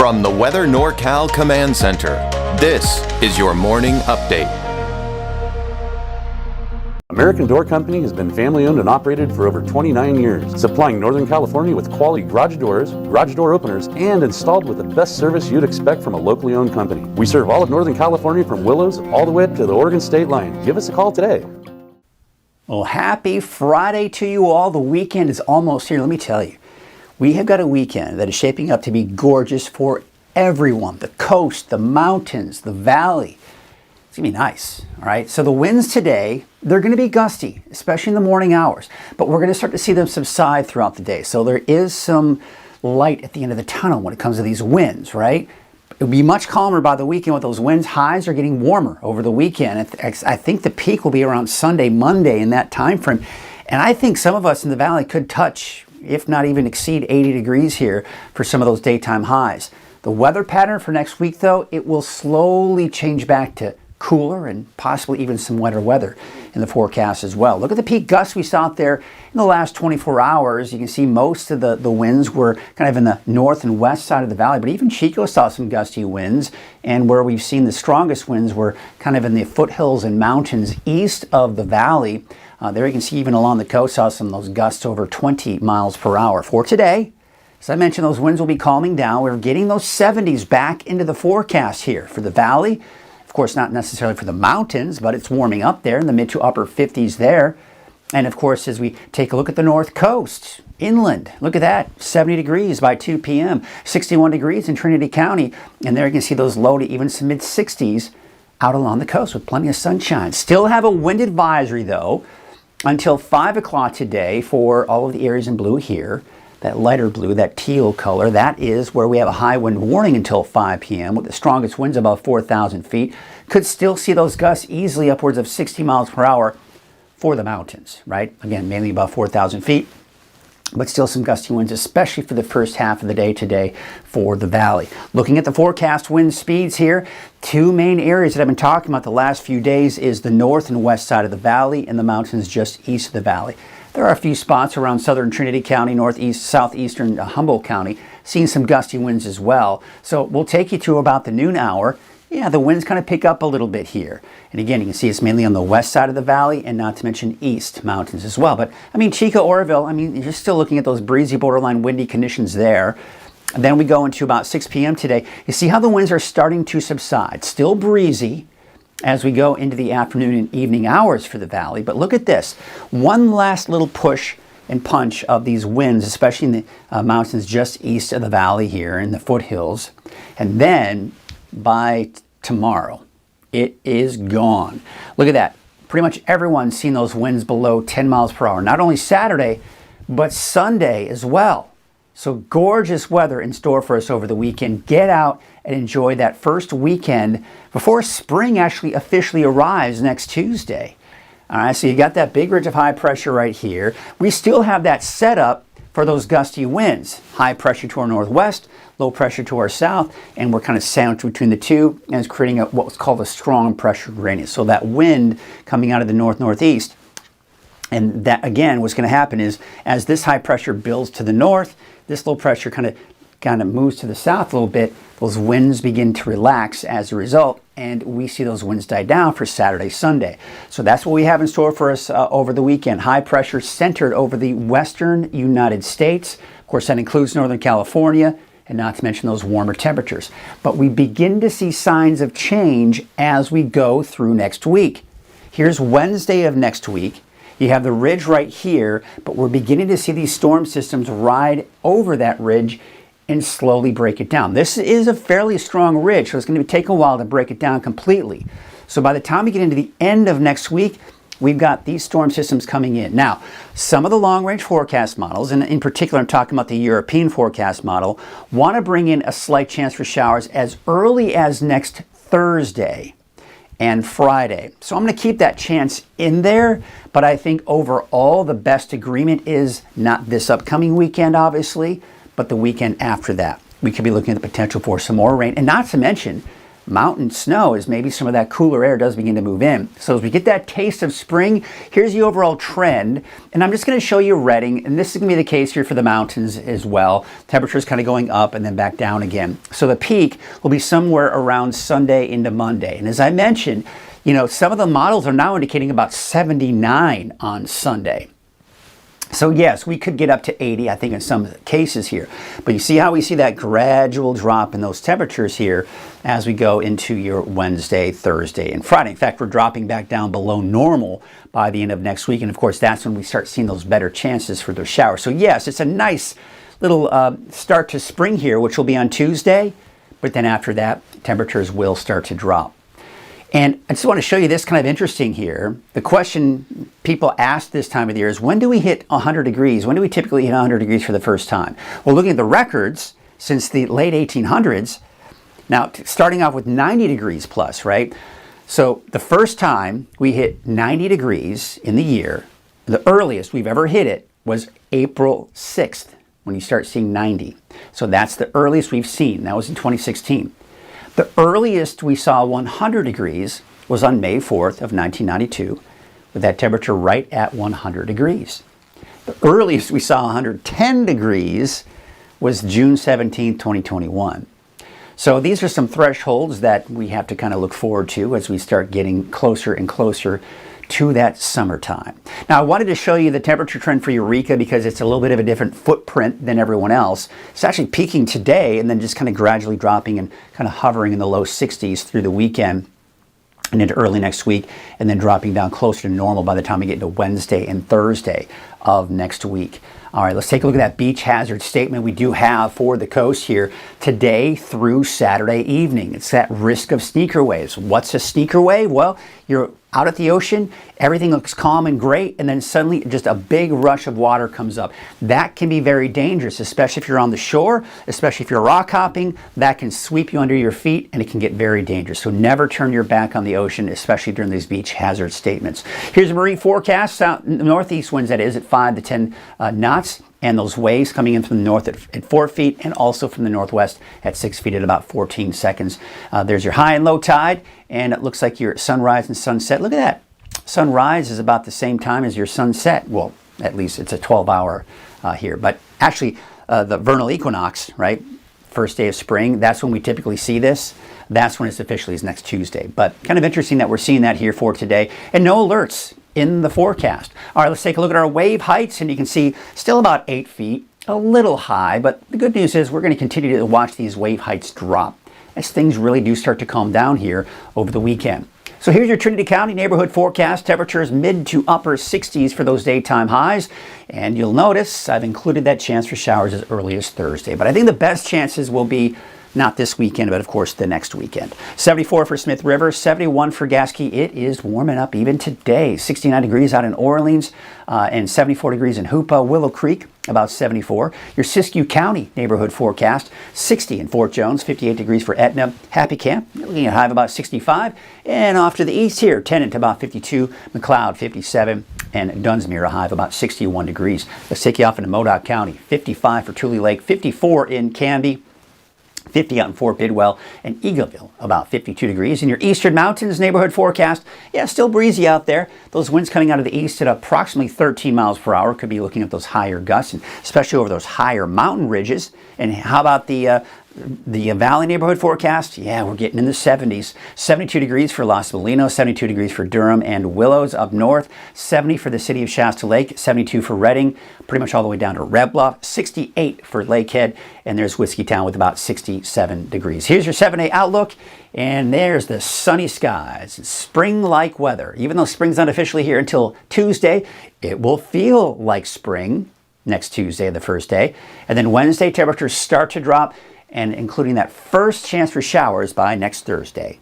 From the Weather NorCal Command Center, this is your morning update. American Door Company has been family-owned and operated for over 29 years, supplying Northern California with quality garage doors, garage door openers, and installed with the best service you'd expect from a locally owned company. We serve all of Northern California from Willows all the way to the Oregon state line. Give us a call today. Well, happy Friday to you all. The weekend is almost here. Let me tell you, we have got a weekend that is shaping up to be gorgeous for everyone. The coast, the mountains, the valley. It's going to be nice, all right? So the winds today, they're going to be gusty, especially in the morning hours. But we're going to start to see them subside throughout the day. So there is some light at the end of the tunnel when it comes to these winds, right? It'll be much calmer by the weekend with those winds. Highs are getting warmer over the weekend. I think the peak will be around Sunday, Monday in that time frame. And I think some of us in the valley could touch, if not even exceed 80 degrees here for some of those daytime highs. The weather pattern for next week, though, it will slowly change back to cooler and possibly even some wetter weather in the forecast as well. Look at the peak gusts we saw out there in the last 24 hours. You can see most of the winds were kind of in the north and west side of the valley, but even Chico saw some gusty winds, and where we've seen the strongest winds were kind of in the foothills and mountains east of the valley. There you can see even along the coast saw some of those gusts over 20 miles per hour. For today, as I mentioned, those winds will be calming down. We're getting those 70s back into the forecast here for the valley. Of course, not necessarily for the mountains, but it's warming up there in the mid to upper 50s there. And of course, as we take a look at the north coast, inland, look at that, 70 degrees by 2 p.m., 61 degrees in Trinity County. And there you can see those low to even some mid 60s out along the coast with plenty of sunshine. Still have a wind advisory, though, until 5 o'clock today for all of the areas in blue here. That lighter blue, that teal color, that is where we have a high wind warning until 5 p.m. with the strongest winds above 4,000 feet. Could still see those gusts easily upwards of 60 miles per hour for the mountains, right? Again, mainly above 4,000 feet, but still some gusty winds, especially for the first half of the day today for the valley. Looking at the forecast wind speeds here, two main areas that I've been talking about the last few days is the north and west side of the valley and the mountains just east of the valley. There are a few spots around southern Trinity County, northeast, southeastern Humboldt County, seeing some gusty winds as well. So we'll take you to about the noon hour. Yeah, the winds kind of pick up a little bit here. And again, you can see it's mainly on the west side of the valley and not to mention east mountains as well. But I mean, Chico, Oroville, I mean, you're still looking at those breezy, borderline windy conditions there. And then we go into about 6 p.m. today. You see how the winds are starting to subside. Still breezy as we go into the afternoon and evening hours for the valley. But look at this. One last little push and punch of these winds, especially in the mountains just east of the valley here in the foothills. And then by tomorrow, it is gone. Look at that. Pretty much everyone's seen those winds below 10 miles per hour. Not only Saturday, but Sunday as well. So gorgeous weather in store for us over the weekend. Get out and enjoy that first weekend before spring actually officially arrives next Tuesday. All right, so you got that big ridge of high pressure right here. We still have that setup for those gusty winds. High pressure to our northwest, low pressure to our south, and we're kind of sandwiched between the two, and it's creating what's called a strong pressure gradient. So that wind coming out of the north-northeast. And that, again, what's going to happen is as this high pressure builds to the north, this low pressure kind of moves to the south a little bit. Those winds begin to relax as a result, and we see those winds die down for Saturday, Sunday. So that's what we have in store for us over the weekend. High pressure centered over the western United States. Of course, that includes Northern California, and not to mention those warmer temperatures. But we begin to see signs of change as we go through next week. Here's Wednesday of next week. You have the ridge right here, but we're beginning to see these storm systems ride over that ridge and slowly break it down. This is a fairly strong ridge, so it's going to take a while to break it down completely. So by the time we get into the end of next week, we've got these storm systems coming in. Now, some of the long-range forecast models, and in particular I'm talking about the European forecast model, want to bring in a slight chance for showers as early as next Thursday and Friday. So I'm going to keep that chance in there, but I think overall the best agreement is not this upcoming weekend, obviously, but the weekend after that. We could be looking at the potential for some more rain, and not to mention mountain snow as maybe some of that cooler air does begin to move in. So as we get that taste of spring, here's the overall trend. And I'm just going to show you Redding, and this is going to be the case here for the mountains as well. Temperatures kind of going up and then back down again. So the peak will be somewhere around Sunday into Monday. And as I mentioned, you know, some of the models are now indicating about 79 on Sunday. So yes, we could get up to 80, I think, in some cases here. But you see how we see that gradual drop in those temperatures here as we go into your Wednesday, Thursday, and Friday. In fact, we're dropping back down below normal by the end of next week. And of course, that's when we start seeing those better chances for those showers. So yes, it's a nice little start to spring here, which will be on Tuesday. But then after that, temperatures will start to drop. And I just want to show you this kind of interesting here. The question people ask this time of the year is, when do we hit 100 degrees? When do we typically hit 100 degrees for the first time? Well, looking at the records since the late 1800s, now starting off with 90 degrees plus, right? So the first time we hit 90 degrees in the year, the earliest we've ever hit it was April 6th, when you start seeing 90. So that's the earliest we've seen. That was in 2016. The earliest we saw 100 degrees was on May 4th of 1992, with that temperature right at 100 degrees. The earliest we saw 110 degrees was June 17th, 2021. So these are some thresholds that we have to kind of look forward to as we start getting closer and closer to that summertime. Now, I wanted to show you the temperature trend for Eureka because it's a little bit of a different footprint than everyone else. It's actually peaking today and then just kind of gradually dropping and kind of hovering in the low 60s through the weekend and into early next week, and then dropping down closer to normal by the time we get into Wednesday and Thursday of next week. All right, let's take a look at that beach hazard statement we do have for the coast here today through Saturday evening. It's that risk of sneaker waves. What's a sneaker wave? Well, you're out at the ocean, everything looks calm and great, and then suddenly just a big rush of water comes up. That can be very dangerous, especially if you're on the shore, especially if you're rock hopping. That can sweep you under your feet, and it can get very dangerous. So never turn your back on the ocean, especially during these beach hazard statements. Here's a marine forecast, out northeast winds, that is, at 5 to 10 knots. And those waves coming in from the north at 4 feet, and also from the northwest at 6 feet at about 14 seconds. There's your high and low tide, and it looks like your sunrise and sunset. Look at that. Sunrise is about the same time as your sunset. Well, at least it's a 12-hour here. But actually, the vernal equinox, right, first day of spring, that's when we typically see this. That's when it's officially is next Tuesday. But kind of interesting that we're seeing that here for today. And no alerts in the forecast. All right, let's take a look at our wave heights, and you can see still about 8 feet, a little high, but the good news is we're going to continue to watch these wave heights drop as things really do start to calm down here over the weekend. So here's your Trinity County neighborhood forecast. Temperatures mid to upper 60s for those daytime highs. And you'll notice I've included that chance for showers as early as Thursday. But I think the best chances will be not this weekend, but of course the next weekend. 74 for Smith River, 71 for Gasky. It is warming up even today. 69 degrees out in Orleans and 74 degrees in Hoopa. Willow Creek, about 74. Your Siskiyou County neighborhood forecast, 60 in Fort Jones, 58 degrees for Etna. Happy Camp, looking at a high of about 65. And off to the east here, Tennant about 52, McLeod 57, and Dunsmuir a high of about 61 degrees. Let's take you off into Modoc County, 55 for Tule Lake, 54 in Canby, 50 out in Fort Bidwell, and Eagleville, about 52 degrees. In your Eastern Mountains neighborhood forecast, yeah, still breezy out there. Those winds coming out of the east at approximately 13 miles per hour. Could be looking at those higher gusts, and especially over those higher mountain ridges. And how about the Valley neighborhood forecast? Yeah, we're getting in the 70s. 72 degrees for Los Molinos, 72 degrees for Durham and Willows up north, 70 for the city of Shasta Lake, 72 for Redding, pretty much all the way down to Red Bluff, 68 for Lakehead, and there's Whiskeytown with about 67 degrees. Here's your 7-day outlook, and there's the sunny skies. It's spring-like weather. Even though spring's not officially here until Tuesday, it will feel like spring next Tuesday, the first day. And then Wednesday, temperatures start to drop, and including that first chance for showers by next Thursday.